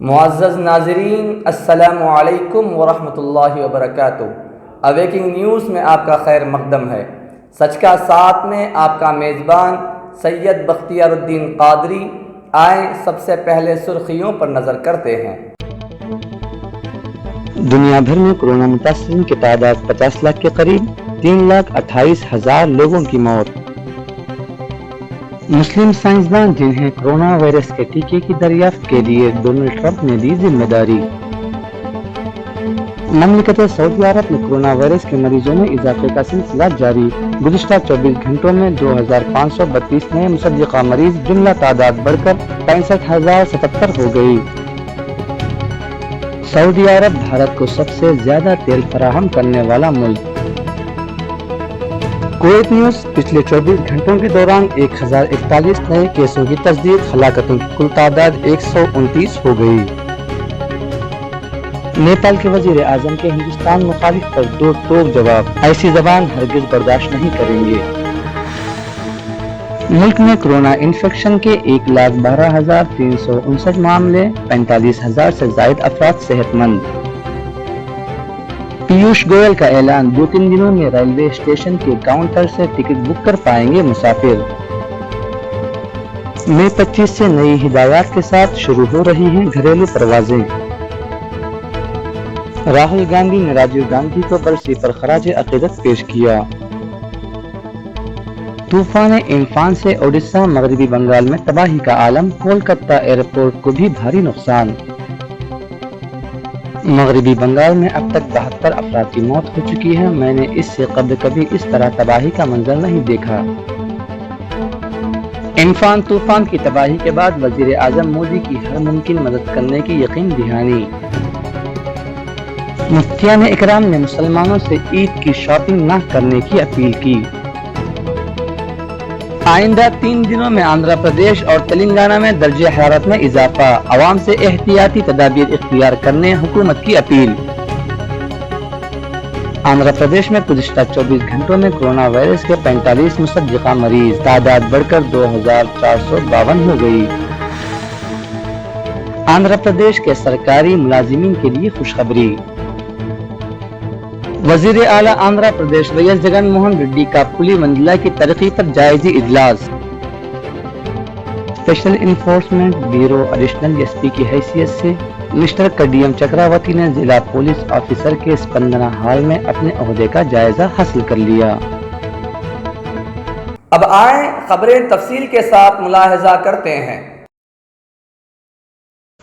معزز ناظرین، السلام علیکم ورحمۃ اللہ وبرکاتہ۔ اویکنگ نیوز میں آپ کا خیر مقدم ہے۔ سچ کا ساتھ میں آپ کا میزبان سید بختیار الدین قادری۔ آئیں سب سے پہلے سرخیوں پر نظر کرتے ہیں۔ دنیا بھر میں کورونا متاثرین کی تعداد 50 لاکھ کے قریب، 3,28,000 لوگوں کی موت۔ مسلم سائنسدان جنہیں کورونا وائرس کے ٹیکے کی دریافت کے لیے ڈونلڈ ٹرمپ نے دی ذمہ داری۔ مملکت سعودی عرب میں کورونا وائرس کے مریضوں میں اضافے کا سلسلہ جاری۔ گزشتہ 24 گھنٹوں میں 2,532 نئے مصدقہ مریض، جملہ تعداد بڑھ کر 65,077 ہو گئی۔ سعودی عرب بھارت کو سب سے زیادہ تیل فراہم کرنے والا ملک۔ کویت نیوز: پچھلے 24 گھنٹوں کے دوران 1041 نئے کیسوں کی تصدیق، ہلاکتوں کی کل تعداد 129 ہو گئی۔ نیپال کے وزیر اعظم کے ہندوستان مخالف پر دو ٹوک جواب، ایسی زبان ہرگز برداشت نہیں کریں گے۔ ملک میں کورونا انفیکشن کے 1,12,359 معاملے، 45,000 سے زائد افراد صحت مند۔ پیوش گوئل کا اعلان، 2-3 دنوں میں ریلوے اسٹیشن کے کاؤنٹر سے ٹکٹ بک کر پائیں گے مسافر۔ مئی 25 سے نئی ہدایات کے ساتھ شروع ہو رہی ہیں گھریلو پروازیں۔ راہل گاندھی نے راجیو گاندھی کو برسی پر خراج عقیدت پیش کیا۔ طوفان امفان سے اوڈیشہ مغربی بنگال میں تباہی کا عالم، کولکتہ ایئرپورٹ کو بھی بھاری نقصان۔ مغربی بنگال میں اب تک 72 افراد کی موت ہو چکی ہے۔ میں نے اس سے قبل کبھی اس طرح تباہی کا منظر نہیں دیکھا۔ امفان طوفان کی تباہی کے بعد وزیر اعظم مودی کی ہر ممکن مدد کرنے کی یقین دہانی۔ مفتیان اکرام نے مسلمانوں سے عید کی شاپنگ نہ کرنے کی اپیل کی۔ آئندہ 3 دنوں میں آندھرا پردیش اور تلنگانہ میں درجہ حرارت میں اضافہ، عوام سے احتیاطی تدابیر اختیار کرنے حکومت کی اپیل۔ آندھرا پردیش میں گزشتہ 24 گھنٹوں میں کورونا وائرس کے 45 مصدقہ مریض، تعداد بڑھ کر 2,452 ہو گئی۔ آندھرا پردیش کے سرکاری ملازمین کے لیے خوشخبری۔ وزیر اعلیٰ آندھرا پردیش وی ایس جگن موہن ریڈی کا پلی وندلہ کی ترقی پر جائزی اجلاس۔ Special enforcement bureau additional S P کی حیثیت سے مسٹر کڈیم چکراورتی نے ضلع پولیس آفیسر کے اسپندنا ہال میں اپنے عہدے کا جائزہ حاصل کر لیا۔ اب آئیں خبریں تفصیل کے ساتھ ملاحظہ کرتے ہیں۔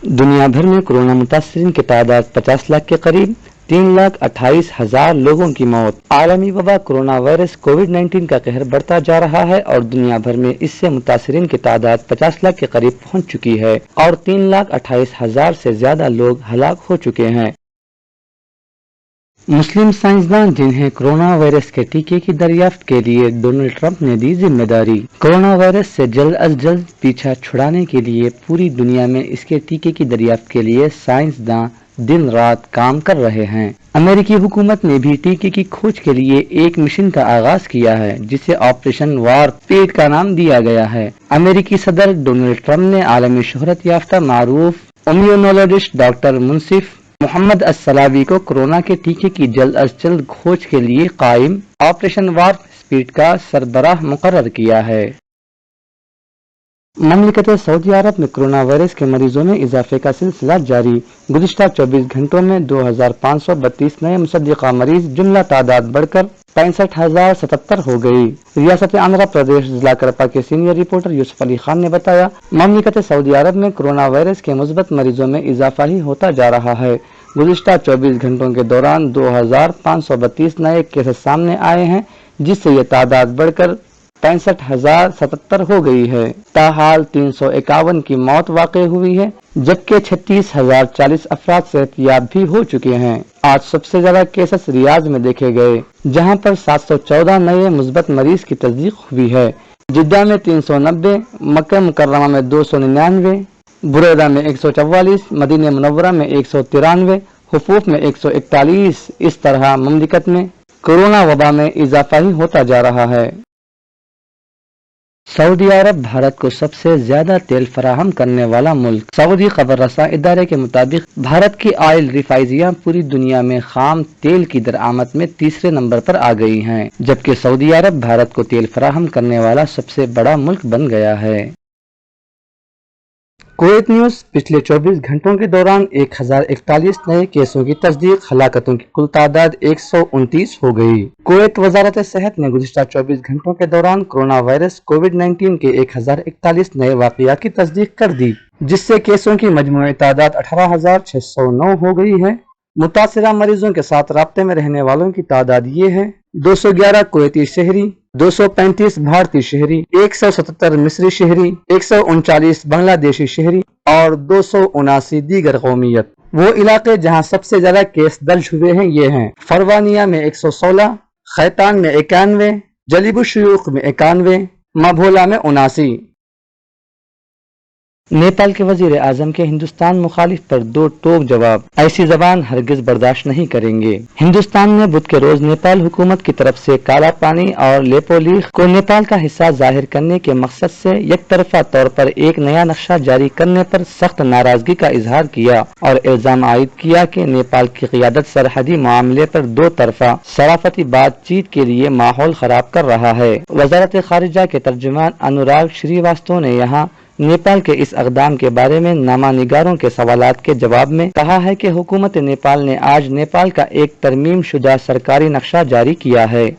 دنیا بھر میں کورونا متاثرین کی تعداد 50 لاکھ کے قریب، 3,28,000 لوگوں کی موت۔ عالمی وبا کورونا وائرس کووڈ-19 کا قہر بڑھتا جا رہا ہے اور دنیا بھر میں اس سے متاثرین کی تعداد 50 لاکھ کے قریب پہنچ چکی ہے اور 3,28,000 سے زیادہ لوگ ہلاک ہو چکے ہیں۔ مسلم سائنسدان جنہیں کورونا وائرس کے ٹیکے کی دریافت کے لیے ڈونلڈ ٹرمپ نے دی ذمہ داری۔ کورونا وائرس سے جلد از جلد پیچھا چھڑانے کے لیے پوری دنیا میں اس کے ٹیکے کی دریافت کے لیے سائنسداں دن رات کام کر رہے ہیں۔ امریکی حکومت نے بھی ٹیکے کی کھوج کے لیے ایک مشن کا آغاز کیا ہے جسے آپریشن وارپ اسپیڈ کا نام دیا گیا ہے۔ امریکی صدر ڈونلڈ ٹرمپ نے عالمی شہرت یافتہ معروف امیونولوجسٹ ڈاکٹر منصف محمد السلاوی کو کورونا کے ٹیکے کی جلد از جلد کھوج کے لیے قائم آپریشن وارپ اسپیڈ کا سربراہ مقرر کیا ہے۔ مملکت سعودی عرب میں کورونا وائرس کے مریضوں میں اضافے کا سلسلہ جاری۔ گزشتہ 24 گھنٹوں میں 2,532 نئے مصدقہ مریض، جملہ تعداد بڑھ کر 65,077 ہو گئی۔ ریاست آندھرا پردیش ضلع کرپا کے سینئر رپورٹر یوسف علی خان نے بتایا، مملکت سعودی عرب میں کورونا وائرس کے مثبت مریضوں میں اضافہ ہی ہوتا جا رہا ہے۔ گزشتہ 24 گھنٹوں کے دوران 2,532 نئے کیسز سامنے آئے ہیں، جس سے یہ تعداد بڑھ کر 65,077 ہو گئی ہے۔ تاحال 351 کی موت واقع ہوئی ہے، جبکہ 36,040 افراد صحت یاب بھی ہو چکے ہیں۔ آج سب سے زیادہ کیسز ریاض میں دیکھے گئے، جہاں پر 714 نئے مثبت مریض کی تصدیق ہوئی ہے۔ جدہ میں 390، مکہ مکرمہ میں 299، بریدہ میں 144، مدینہ منورہ میں 193، حفوف میں 141۔ اس طرح مملکت میں کورونا وبا میں اضافہ ہی ہوتا جا رہا ہے۔ सऊदी अरब भारत को सबसे ज्यादा तेल फराहम करने वाला मुल्क। सऊदी खबर रसा इदारे के मुताबिक भारत की ऑयल रिफाइनरियां पूरी दुनिया में खाम तेल की दरामद में तीसरे नंबर पर आ गई हैं, जबकि सऊदी अरब भारत को तेल फराहम करने वाला सबसे बड़ा मुल्क बन गया है। कुवैत न्यूज पिछले 24 घंटों के दौरान 1041 नए केसों की तस्दीक, हलाकतों की कुल तादाद 129 हो गई। कुवैत वजारत सेहत ने गुज़िश्ता 24 घंटों के दौरान कोरोना वायरस कोविड-19 के 1041 नए वाक़यात की तस्दीक कर दी, जिससे केसों की मजमूई तादाद 18,609 हो गई है। मुतासिरा मरीजों के साथ राब्ते में रहने वालों की तादाद ये है: 211 कुवैती शहरी, 235 भारतीय शहरी, 177 मिस्री शहरी, 139 बांग्लादेशी शहरी और 279 दीगर कौमियत। वो इलाके जहां सबसे ज्यादा केस दर्ज हुए हैं ये हैं: फरवानिया में 116, खैतान में 91, जलीबुशयूख में 91, माभोला में 79। नेपाल के वजीर आजम के हिंदुस्तान मुखालिफ पर 2 टोक जवाब, ऐसी जबान हरगिज बर्दाश्त नहीं करेंगे। हिंदुस्तान ने बुध के रोज नेपाल हुकूमत की तरफ से काला पानी और लेपोलीख को नेपाल का हिस्सा जाहिर करने के मकसद से एक तरफा तौर पर एक नया नक्शा जारी करने पर सख्त नाराजगी का इजहार किया और इल्जाम आयद किया कि नेपाल की क़ियादत सरहदी मामले पर 2 तरफा सराफती बातचीत के लिए माहौल खराब कर रहा है। वजारत खारिजा के तर्जुमान अनुराग श्रीवास्तव ने यहाँ नेपाल के इस इक़दाम के बारे में नामानिगारों के सवालात के जवाब में कहा है कि हुकूमत नेपाल ने आज नेपाल का एक तरमीम शुदा सरकारी नक्शा जारी किया है।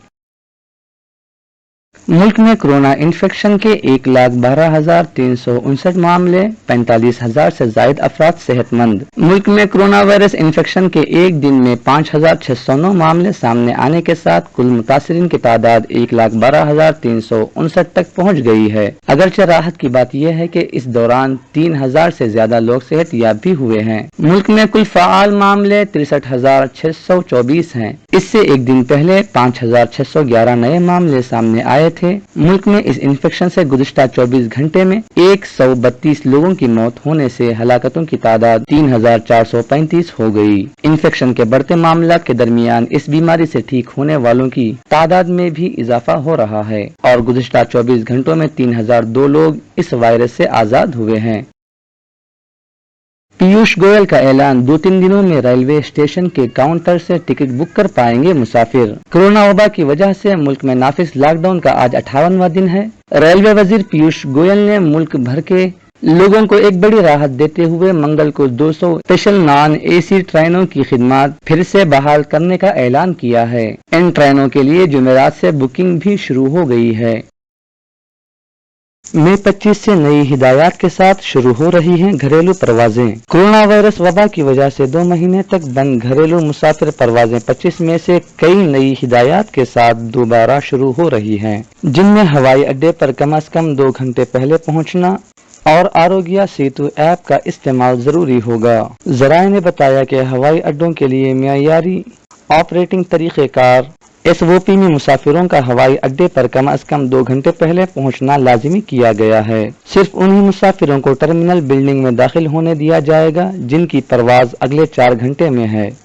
मुल्क में कोरोना इन्फेक्शन के 1,12,359 मामले, 45,000 से जायद अफराद सेहतमंद। मुल्क में कोरोना वायरस इन्फेक्शन के एक दिन में 5,609 मामले सामने आने के साथ कुल मुतासिरीन की तादाद 1,12,359 तक पहुँच गई है। अगरचे राहत की बात यह है कि इस दौरान 3,000 से ज्यादा लोग सेहतयाब भी हुए हैं। मुल्क में कुल फ़ाल मामले 63,624 हैं। इससे एक दिन पहले 5,611 नए मामले सामने आए थे। मुल्क में इस इन्फेक्शन से गुज़िश्ता 24 घंटे में 132 लोगों की मौत होने से हलाकतों की तादाद 3,435 हो गई। इन्फेक्शन के बढ़ते मामलों के दरमियान इस बीमारी से ठीक होने वालों की तादाद में भी इजाफा हो रहा है और गुज़िश्ता 24 घंटों में 3,002 लोग इस वायरस से आजाद हुए हैं। पीयूष गोयल का ऐलान, 2-3 दिनों में रेलवे स्टेशन के काउंटर से टिकट बुक कर पाएंगे मुसाफिर। कोरोना वबा की वजह से मुल्क में नाफिज लॉकडाउन का आज 58वां दिन है। रेलवे वजीर पीयूष गोयल ने मुल्क भर के लोगों को एक बड़ी राहत देते हुए मंगल को 200 स्पेशल नॉन एसी ट्रेनों की खिदमत फिर से बहाल करने का ऐलान किया है। इन ट्रेनों के लिए जुमेरात से बुकिंग भी शुरू हो गई है। मई 25 से नई हिदायत के साथ शुरू हो रही हैं घरेलू परवाजें। कोरोना वायरस वबा की वजह से 2 महीने तक बंद घरेलू मुसाफिर परवाजें 25 में से कई नई हिदायत के साथ दोबारा शुरू हो रही हैं, जिनमें हवाई अड्डे पर कम से कम 2 घंटे पहले पहुंचना और आरोग्य सेतु ऐप का इस्तेमाल जरूरी होगा। जराये ने बताया कि हवाई अड्डों के लिए मियारी ऑपरेटिंग तरीक़ेकार SOP में मुसाफिरों का हवाई अड्डे पर कम से कम 2 घंटे पहले पहुंचना लाजिमी किया गया है। सिर्फ उन्हीं मुसाफिरों को टर्मिनल बिल्डिंग में दाखिल होने दिया जाएगा जिनकी परवाज अगले 4 घंटे में है।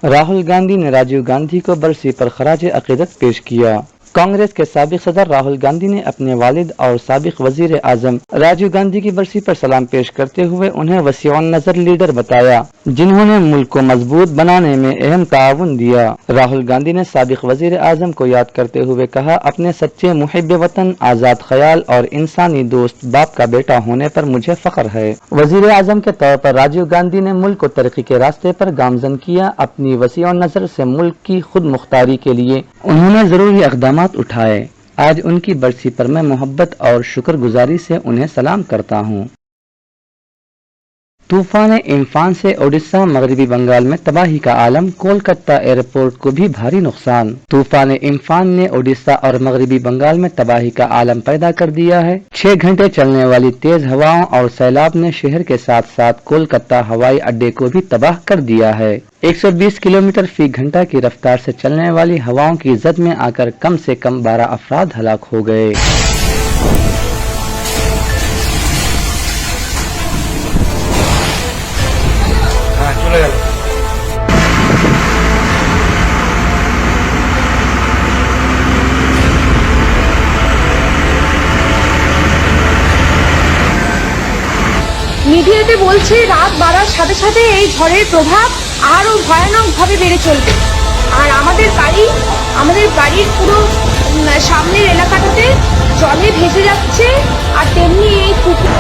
राहुल गांधी ने राजीव गांधी को बरसी पर खराज अकीदत पेश किया। कांग्रेस के साबिक सदर राहुल गांधी ने अपने वालिद और साबिक वजीर आजम राजीव गांधी की बरसी पर सलाम पेश करते हुए उन्हें वसीउन नजर लीडर बताया, जिन्होंने मुल्क को मजबूत बनाने में अहम ताउन दिया। राहुल गांधी ने साबिक वजीर आजम को याद करते हुए कहा, अपने सच्चे मुहिब वतन, आजाद ख्याल और इंसानी दोस्त बाप का बेटा होने पर मुझे फख्र है। वजीर आजम के तौर पर राजीव गांधी ने मुल्क को तरक्की के रास्ते पर गामजन किया। अपनी वसीउन नजर से मुल्क की खुद मुख्तारी के लिए उन्होंने जरूरी इक़दाम उठाए। आज उनकी बरसी पर मैं मोहब्बत और शुक्रगुजारी से उन्हें सलाम करता हूँ। तूफान इम्फान से ओडिशा मगरबी बंगाल में तबाही का आलम, कोलकाता एयरपोर्ट को भी भारी नुकसान। तूफान इम्फान ने ओडिशा और मगरबी बंगाल में तबाही का आलम पैदा कर दिया है। 6 घंटे चलने वाली तेज हवाओं और सैलाब ने शहर के साथ साथ कोलकाता हवाई अड्डे को भी तबाह कर दिया है। 120 किलोमीटर फी घंटा की रफ्तार से चलने वाली हवाओं की जद में आकर कम से कम 12 अफराद हलाक हो गए। মিডিয়াতে বলছে রাত বাড়ার সাথে সাথে এই ঝড়ের প্রভাব আরো ভয়ানকভাবে বেড়ে চলবে। আর আমাদের বাড়ির পুরো সামনের এলাকাটাতে জলে ভেসে যাচ্ছে। আর তেমনি এই পুকুর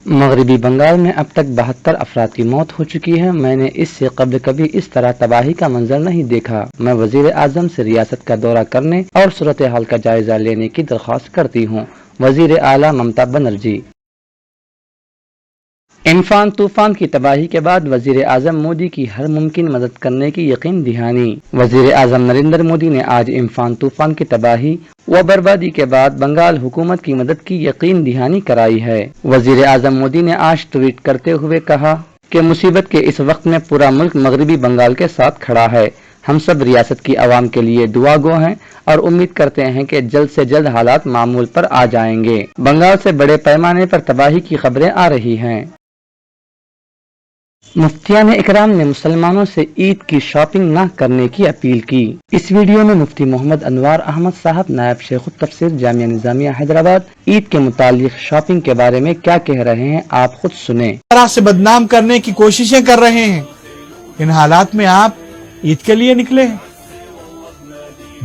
मगरबी बंगाल में अब तक 72 अफराद की मौत हो चुकी है। मैंने इससे कबल कभी इस तरह तबाही का मंजर नहीं देखा। मैं वजीर आजम से रियासत का दौरा करने और सूरत हाल का जायजा लेने की दरख्वास्त करती हूँ। वजीर आला ममता बनर्जी। इम्फान तूफान की तबाही के बाद वजीर आजम मोदी की हर मुमकिन मदद करने की यकीन दहानी। वजीर आजम नरेंद्र मोदी ने आज इम्फान तूफान की तबाही व बर्बादी के बाद बंगाल हुकूमत की मदद की यकीन दहानी कराई है। वजीर आजम मोदी ने आज ट्वीट करते हुए कहा कि मुसीबत के इस वक्त में पूरा मुल्क मगरबी बंगाल के साथ खड़ा है। हम सब रियासत की आवाम के लिए दुआ गो हैं और उम्मीद करते हैं कि जल्द से जल्द हालात मामूल पर आ जाएंगे। बंगाल से बड़े पैमाने पर तबाही की खबरें आ रही हैं। मुफ्तियान इकराम ने मुसलमानों से ईद की शॉपिंग न करने की अपील की। इस वीडियो में मुफ्ती मोहम्मद अनवार अहमद साहब नायब शेख तफसीर जामिया निजामिया हैदराबाद ईद के मुतालिक शॉपिंग के बारे में क्या कह रहे हैं, आप खुद सुने। तरह से बदनाम करने की कोशिशें कर रहे हैं। इन हालात में आप ईद के लिए निकले हैं।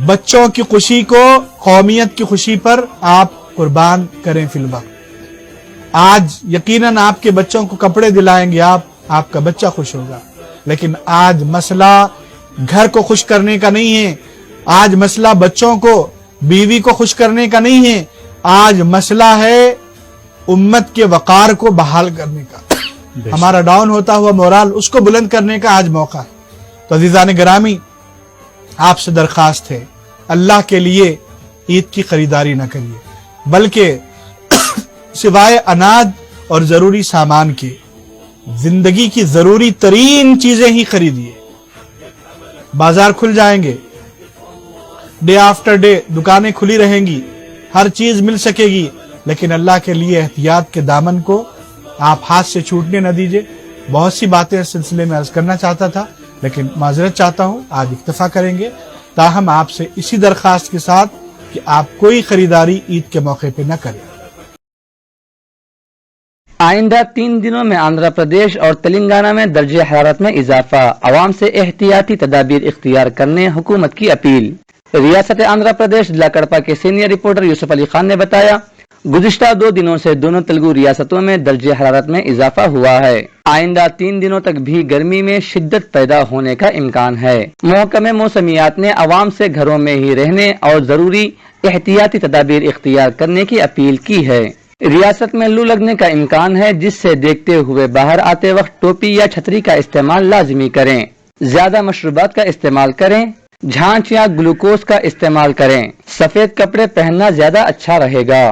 बच्चों की खुशी को, कौमियत की खुशी पर आप कुर्बान करें फिलवक्त। आज यकीनन आपके बच्चों को कपड़े दिलाएंगे आपका बच्चा खुश होगा। लेकिन आज मसला घर को खुश करने का नहीं है। आज मसला बच्चों को, बीवी को खुश करने का नहीं है। आज मसला है उम्मत के वकार को बहाल करने का। हमारा डाउन होता हुआ मोराल उसको बुलंद करने का आज मौका है। तो अजीजान गिरामी, आपसे दरखास्त है, अल्लाह के लिए ईद की खरीदारी न करिए, बल्कि सिवाय अनाज और जरूरी सामान के जिंदगी की जरूरी तरीन चीजें ही खरीदिए। बाजार खुल जाएंगे, डे आफ्टर डे दुकानें खुली रहेंगी, हर चीज मिल सकेगी, लेकिन अल्लाह के लिए एहतियात के दामन को आप हाथ से छूटने न दीजिए। बहुत सी बातें इस सिलसिले में अर्ज करना चाहता था, लेकिन माजरत चाहता हूं, आज इक्तफा करेंगे। ताहम आपसे इसी दरखास्त के साथ कि आप कोई खरीदारी ईद के मौके पे न करें। आइंदा 3 दिनों में आंध्र प्रदेश और तेलंगाना में दर्जे हरारत में इजाफा। अवाम से एहतियाती तदाबीर इख्तियार करने हुकूमत की अपील। रियासत आंध्र प्रदेश जिला कड़पा के सीनियर रिपोर्टर यूसुफ अली खान ने बताया, गुज़िश्ता 2 दिनों से दोनों तेलुगु रियासतों में दर्जे हरारत में इजाफा हुआ है। आइंदा 3 दिनों तक भी गर्मी में शिद्दत पैदा होने का इम्कान है। महकमे मौसमियात ने अवाम से घरों में ही रहने और जरूरी एहतियाती तदाबीर इख्तियार करने की अपील की है। रियासत में लू लगने का इम्कान है, जिससे देखते हुए बाहर आते वक्त टोपी या छतरी का इस्तेमाल लाजमी करें। ज्यादा मशरूबात का इस्तेमाल करें, झांझ या ग्लूकोज का इस्तेमाल करें। सफेद कपड़े पहनना ज्यादा अच्छा रहेगा।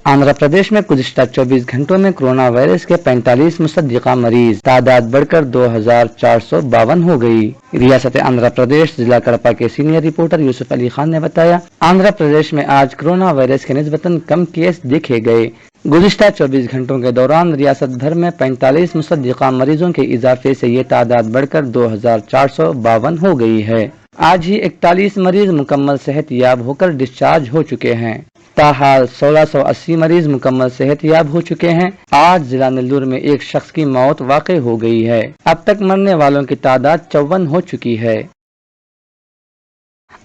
आंध्र प्रदेश में गुज़िश्ता 24 घंटों में कोरोना वायरस के 45 मुसद्दिका मरीज, तादाद बढ़कर 2452 हो गई। रियासत आंध्र प्रदेश जिला कड़पा के सीनियर रिपोर्टर यूसुफ अली खान ने बताया, आंध्र प्रदेश में आज कोरोना वायरस के निस्बतन कम केस देखे गए। गुज़िश्ता 24 घंटों के दौरान रियासत भर में 45 मुसद्दिका मरीजों के इजाफे से ये तादाद बढ़कर 2452 हो गई है। आज ही 41 मरीज मुकम्मल सेहत याब होकर डिस्चार्ज हो चुके हैं। ताहाल 1680 मरीज मुकम्मल सेहत याब हो चुके हैं। आज जिला नेल्लूर में एक शख्स की मौत वाक़ई हो गई है। अब तक मरने वालों की तादाद 54 हो चुकी है।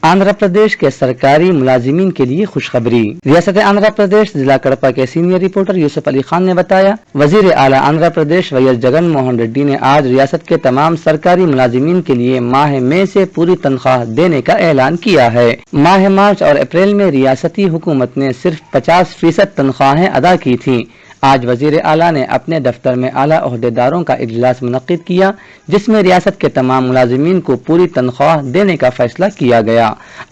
आंध्र प्रदेश के सरकारी मुलाजिमीन के लिए खुशखबरी। रियासत आंध्र प्रदेश जिला कड़पा के सीनियर रिपोर्टर यूसुफ अली खान ने बताया, वजीर आला आंध्र प्रदेश वैएस जगन मोहन रेड्डी ने आज रियासत के तमाम सरकारी मुलाजिमीन के लिए माह मई से पूरी तनख्वाह देने का ऐलान किया है। माह मार्च और अप्रैल में रियासती हुकूमत ने सिर्फ 50% तनख्वाहें अदा की थी। आज वजीर आला ने अपने दफ्तर में आला ओहदेदारों का इजलास मुनक्किद किया, जिसमें रियासत के तमाम मुलाजिमीन को पूरी तनख्वाह देने का फैसला किया गया।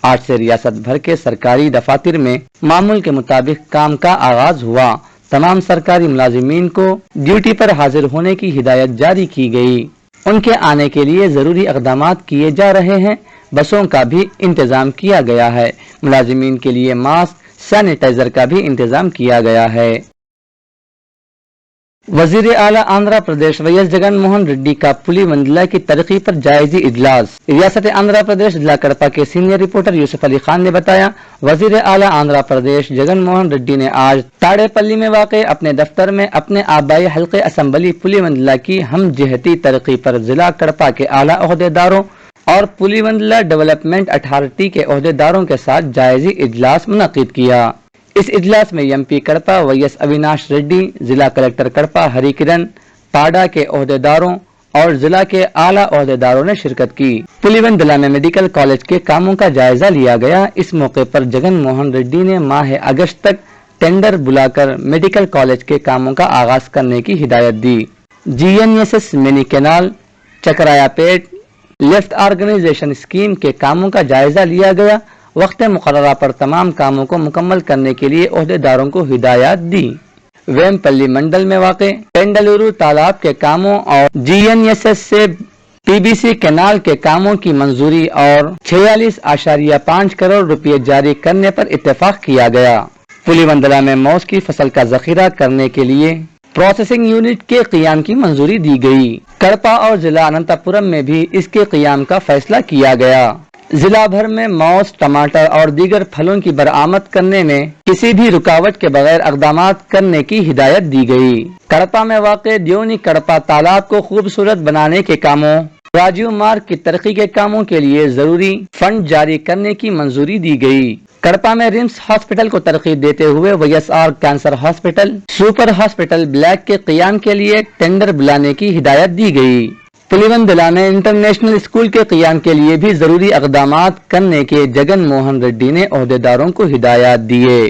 आज से रियासत भर के सरकारी दफातर में मामूल के मुताबिक काम का आगाज हुआ। तमाम सरकारी मुलाजिमीन को ड्यूटी पर हाजिर होने की हिदायत जारी की गई। उनके आने के लिए जरूरी इक़दामात किए जा रहे हैं। बसों का भी इंतजाम किया गया है। मुलाजिमीन के लिए मास्क, सैनिटाइजर का भी इंतजाम किया गया है। वजीर आला आंध्र प्रदेश वैएस जगन मोहन रेड्डी का पुली मंडला की तरक्की पर जायजी इजलास। रियासत आंध्र प्रदेश जिला कड़पा के सीनियर रिपोर्टर यूसुफ अली खान ने बताया, वजीर आला आंध्र प्रदेश जगन मोहन रेड्डी ने आज ताड़ेपल्ली में वाक़े अपने दफ्तर में अपने आबाई हल्के असम्बली पुली मंडला की हम जिहती तरक्की पर जिला कड़पा के आला ओहदेदारों और पुली मंडला डेवलपमेंट अथॉरिटी के ओहदेदारों के साथ जायजी इजलास मुनक्किद किया। इस इजलास में एमपी कड़पा वैएस अविनाश रेड्डी, जिला कलेक्टर कड़पा हरिकिरण, पाडा के ओहदेदारों और जिला के आला ओहदेदारों ने शिरकत की। पुलीवंदला में मेडिकल कॉलेज के कामों का जायजा लिया गया। इस मौके पर जगन मोहन रेड्डी ने माह अगस्त तक टेंडर बुलाकर मेडिकल कॉलेज के कामों का आगाज करने की हिदायत दी। GNSS mini canal, Chakrayapet lift organisation scheme के कामों का जायजा लिया गया। वक्त मुकर्ररा पर तमाम कामों को मुकम्मल करने के लिए ओहदेदारों को हिदायत दी। वेमपल्ली मंडल में वाक़े पेंडलुरु तालाब के कामों और GNSS से PBC कैनाल के कामों की मंजूरी और 46.5 करोड़ रुपए जारी करने पर इत्तेफाक किया गया। पुलीवंदला में मौस की फसल का जखीरा करने के लिए प्रोसेसिंग यूनिट के क़ियाम की मंजूरी दी गई। कड़पा और जिला अनंतपुरम में भी इसके क़ियाम का फैसला किया गया। जिला भर में मौस, टमाटर और दीगर फलों की बरामद करने में किसी भी रुकावट के बगैर इक़दामात करने की हिदायत दी गई। कड़पा में वाक़े द्योनी कड़पा तालाब को खूबसूरत बनाने के कामों, राजीव मार्ग की तरक्की के कामों के लिए जरूरी फंड जारी करने की मंजूरी दी गई। कड़पा में रिम्स हॉस्पिटल को तरक्की देते हुए WSR cancer hospital, super hospital black के क़ियाम के लिए टेंडर बुलाने की हिदायत दी गई। पुलीवंदला में इंटरनेशनल स्कूल के क़ियाम के लिए भी जरूरी इक़दामात करने के जगन मोहन रेड्डी ने ओहदेदारों को हिदायत दिए।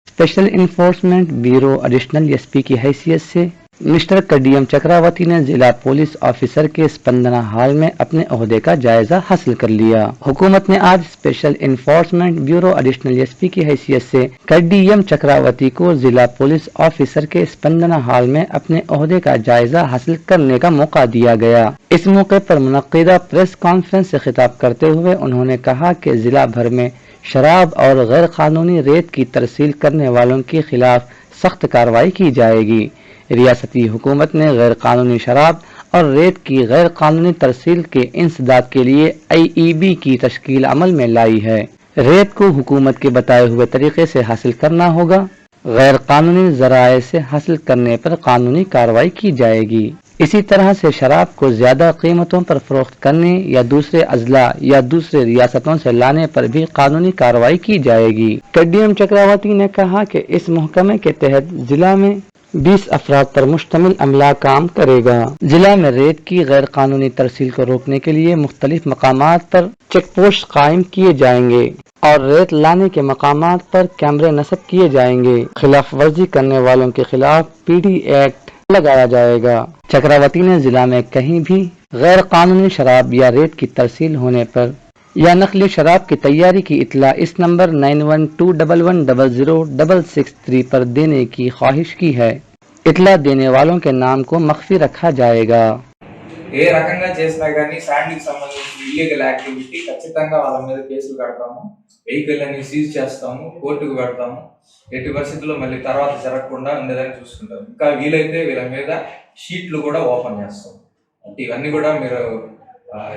Special enforcement bureau additional SP की हैसियत से मिस्टर कडियम चक्रावती ने जिला पुलिस ऑफिसर के स्पंदना हॉल में अपने ओहदे का जायजा हासिल कर लिया। हुकूमत ने आज special enforcement bureau additional SP की हैसियत से कडियम चक्रावती को जिला पुलिस ऑफिसर के स्पंदना हॉल में अपने ओहदे का जायजा हासिल करने का मौका दिया गया। इस मौके पर मुनक्किदा प्रेस कॉन्फ्रेंस से खिताब करते हुए उन्होंने कहा कि जिला भर में शराब और गैर कानूनी रेत की तरसील करने वालों के खिलाफ सख्त कार्रवाई की जाएगी। रियासती हुकूमत ने गैर कानूनी शराब और रेत की गैर कानूनी तरसील के इंसदाद के लिए IEB की तश्कील अमल में लाई है। रेत को हुकूमत के बताए हुए तरीके से हासिल करना होगा। गैर कानूनी जराए से हासिल करने पर कानूनी कार्रवाई की जाएगी। इसी तरह से शराब को ज्यादा कीमतों पर फरोख्त करने या दूसरे अजला या दूसरे रियासतों से लाने पर भी कानूनी कार्रवाई की जाएगी। कडियम चक्रावती ने कहा कि इस महकमे के तहत जिला में 20 अफराद पर मुश्तमिल अमला काम करेगा। जिला में रेत की गैर कानूनी तरसील को रोकने के लिए मुख्तलिफ मकामात पर चेक पोस्ट कायम किए जाएंगे और रेत लाने के मकामात पर कैमरे नस्ब किए जाएंगे। खिलाफ वर्जी करने वालों के खिलाफ PD एक्ट लगाया जाएगा। चक्रावती ने जिला में कहीं भी गैर कानूनी शराब या रेत की तरसील होने पर या नकली शराब की तैयारी की इतला इस नंबर 9121100663 पर देने की ख्वाहिश की है। इतला देने वालों के नाम को मख्फी रखा जाएगा। ఏ రకంగా చేసినా కానీ శాండ్కి సంబంధించిన ఇల్లీగల్ యాక్టివిటీ ఖచ్చితంగా వాళ్ళ మీద కేసులు కడతాము, వెహికల్ అని సీజ్ చేస్తాము, కోర్టుకు పెడతాము. ఎట్టి పరిస్థితుల్లో మళ్ళీ తర్వాత జరగకుండా ఉండేదాన్ని చూసుకుంటాం. ఇంకా వీలైతే వీళ్ళ మీద షీట్లు కూడా ఓపెన్ చేస్తాం. అంటే ఇవన్నీ కూడా మీరు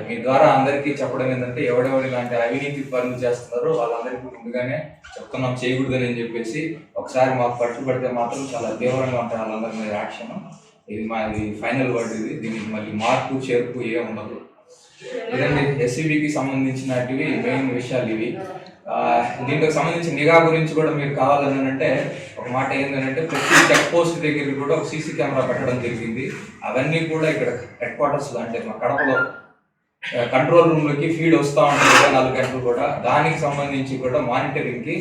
మీ ద్వారా అందరికీ చెప్పడం ఏంటంటే ఎవడెవరు ఇలాంటి అవినీతి పనులు చేస్తున్నారో వాళ్ళందరికీ ముందుగానే చెప్తున్నాం చేయకూడదని అని చెప్పేసి ఒకసారి మాకు పట్టుబడితే మాత్రం చాలా తీవ్రంగా ఉంటాయి వాళ్ళందరి మీద యాక్షన్. ఇది మాది ఫైనల్ వర్డ్. దీనికి మళ్ళీ మార్పు చేర్పు ఏం ఉండదు. ఇదండి SCBకి సంబంధించినటివి మెయిన్ విషయాలు ఇవి. దీనికి సంబంధించి నిఘా గురించి కూడా మీరు కావాలని అంటే ఒక మాట ఏంటంటే ప్రతి చెక్ పోస్ట్ దగ్గర కూడా ఒక CC కెమెరా పెట్టడం జరిగింది. అవన్నీ కూడా ఇక్కడ హెడ్ క్వార్టర్స్ అంటే మా కడపలో కంట్రోల్ రూమ్ లోకి ఫీడ్ వస్తూ ఉంటుంది 24 గంటలు కూడా. దానికి సంబంధించి కూడా మానిటరింగ్ కి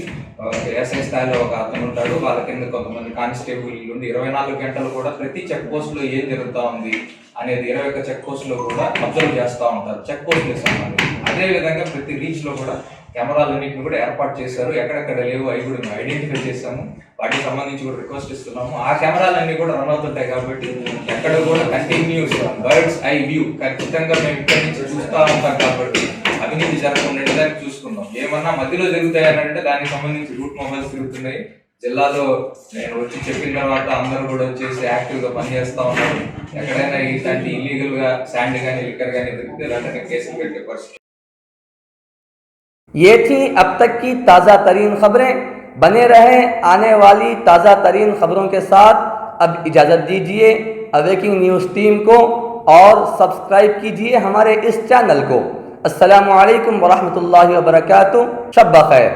SI స్థాయిలో ఒక అతను ఉంటాడు, వాళ్ళ కింద కొంతమంది కానిస్టేబుల్ ఉండి 24 గంటలు కూడా ప్రతి చెక్ పోస్ట్ లో ఏం జరుగుతూ ఉంది అనేది 21 చెక్ పోస్ట్ లో కూడా అబ్జర్వ్ చేస్తూ ఉంటారు చెక్ పోస్ట్ సంబంధించి. అదే విధంగా ప్రతి రీచ్ లో కూడా కెమెరాలన్నింటిని కూడా ఏర్పాటు చేశారు. ఎక్కడెక్కడ లేవు అవి కూడా మేము ఐడెంటిఫై చేసాము. వాటికి సంబంధించి కూడా రిక్వెస్ట్ ఇస్తున్నాము. ఆ కెమెరాలన్నీ కూడా రన్ అవుతుంటాయి కాబట్టి ఎక్కడ కూడా కంటిన్యూస్ బర్డ్స్ ఐ వ్యూ ఖచ్చితంగా మేము ఇక్కడి నుంచి చూస్తూ ఉంటాం కాబట్టి అవినీతి జరగకుండా చూసుకుందాం. ఏమన్నా మధ్యలో జరుగుతాయనంటే దానికి సంబంధించి రూట్ మొబైల్స్ తిరుగుతున్నాయి, జిల్లాలో నేను వచ్చి చెప్పిన తర్వాత అందరూ కూడా వచ్చేసి యాక్టివ్గా పనిచేస్తూ ఉన్నారు. ఎక్కడైనా ఇట్లాంటి ఇల్లీగల్గా శాండ్ కానీ లిక్కర్ కానీ దొరికితే వెంటనే కేసులు పెట్టే పరిస్థితి. ये थी अब तक की ताज़ा तरीन खबरें. बने रहें आने वाली ताज़ा तरीन खबरों के साथ. अब इजाज़त दीजिए अवेकिंग न्यूज़ टीम को और सब्सक्राइब कीजिए हमारे इस चैनल को. अस्सलामु अलैकुम वरहमतुल्लाहि वबरकातुहू. शब बखैर.